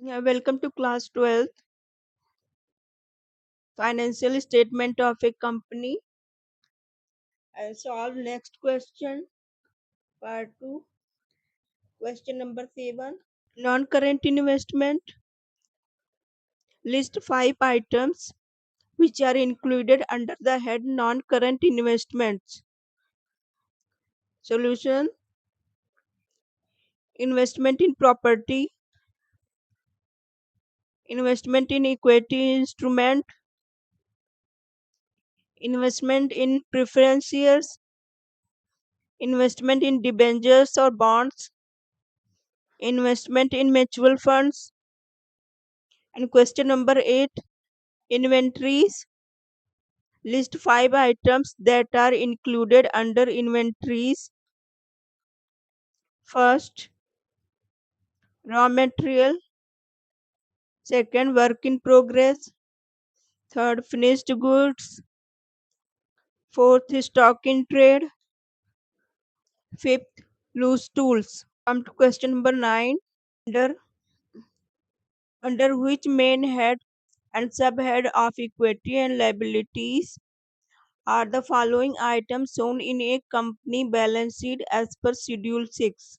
Yeah, welcome to class 12th. Financial statement of a company. I'll solve next question. Part 2. Question number 7. Non-current investment. List 5 items which are included under the head non-current investments. Solution. Investment in property. Investment in equity instrument. Investment in preference shares. Investment in debentures or bonds. Investment in mutual funds. And question number 8, inventories. List 5 items that are included under inventories. First, raw material. Second, work in progress. Third, finished goods. Fourth, stock in trade. Fifth, loose tools. Come to question number 9. Under which main head and subhead of equity and liabilities are the following items shown in a company balance sheet as per Schedule 6?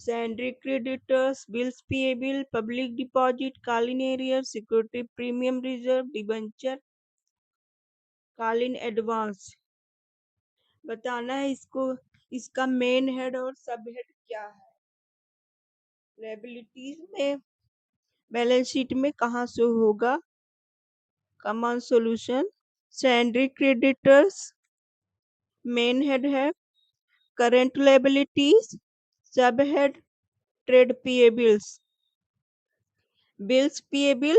Sundry creditors, bills payable, public deposit, कालीन arrears, security premium reserve, debenture, कालीन advance. बताना है इसको, इसका main head और sub head क्या है. Liabilities में बैलेंस शीट में कहाँ से होगा. Common solution. Sundry creditors main head है. Current liabilities sub head trade payables. Bills payable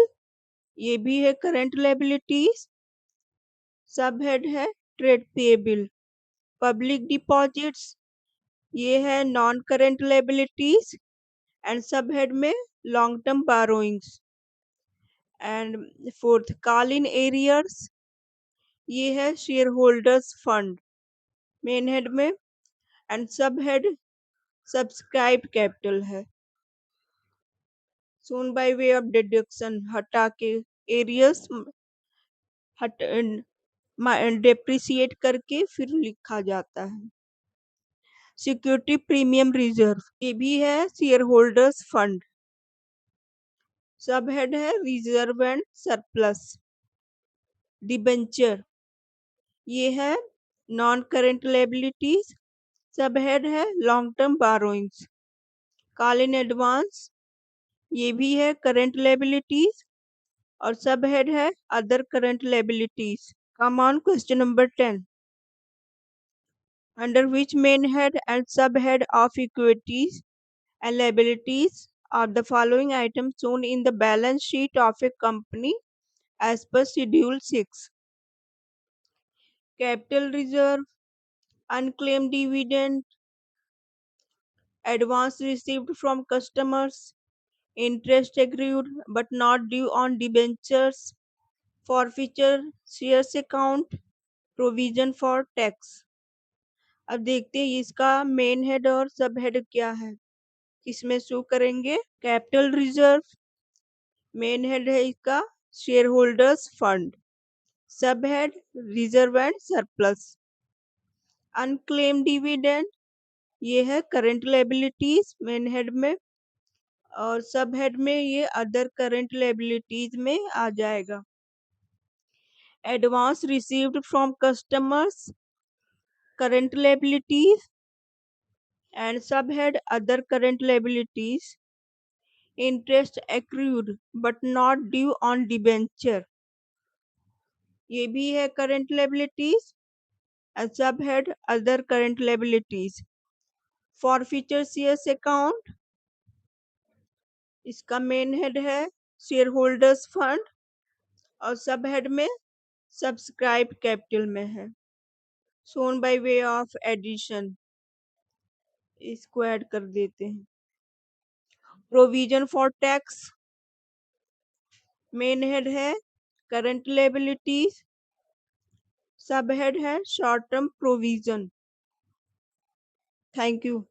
ये भी है करंट लायबिलिटीज. सब हेड है ट्रेड पेएबल. पब्लिक डिपॉजिट्स ये है non current liabilities and sub head में long term borrowings. And fourth, call in arrears ये है share holders fund main head में. And sub head subscribe capital है. Shown by way of deduction हटा के arrears depreciate करके फिर लिखा जाता है. सिक्योरिटी प्रीमियम रिजर्व ये भी है share holders fund. Sub head है रिजर्व एंड सरप्लस. डिबेंचर ये है non current liabilities. Sub head है long term borrowings. Call in advance ये भी है करेंट लायबिलिटीज और सब हेड है other current liabilities. Come on question number 10. Under which main head and subhead of equities and liabilities are the following items shown in the balance sheet of a company as per Schedule 6? Capital reserve, unclaimed dividend, advance received from customers, interest accrued but not due on debentures, forfeiture shares account, provision for tax. अब देखते हैं इसका main head और sub head क्या है. किसमें show करेंगे. Capital reserve main head है इसका share holders fund. Sub head reserve and surplus. Unclaim dividend ये है करंट लायबिलिटीज मेन हेड में और सब हेड में ये अदर करंट लायबिलिटीज में आ जाएगा. Advance received from customers current liabilities and subhead other current liabilities. Interest accrued but not due on debenture ये भी है current liabilities and subhead other current liabilities. Forfeiture shares account इसका main head है share holders fund और sub head में subscribe capital में है. Shown by way of addition इसको ऐड कर देते हैं. Provision for tax main head है करंट लायबिलिटीज. सब हेड है short term provision. Thank you.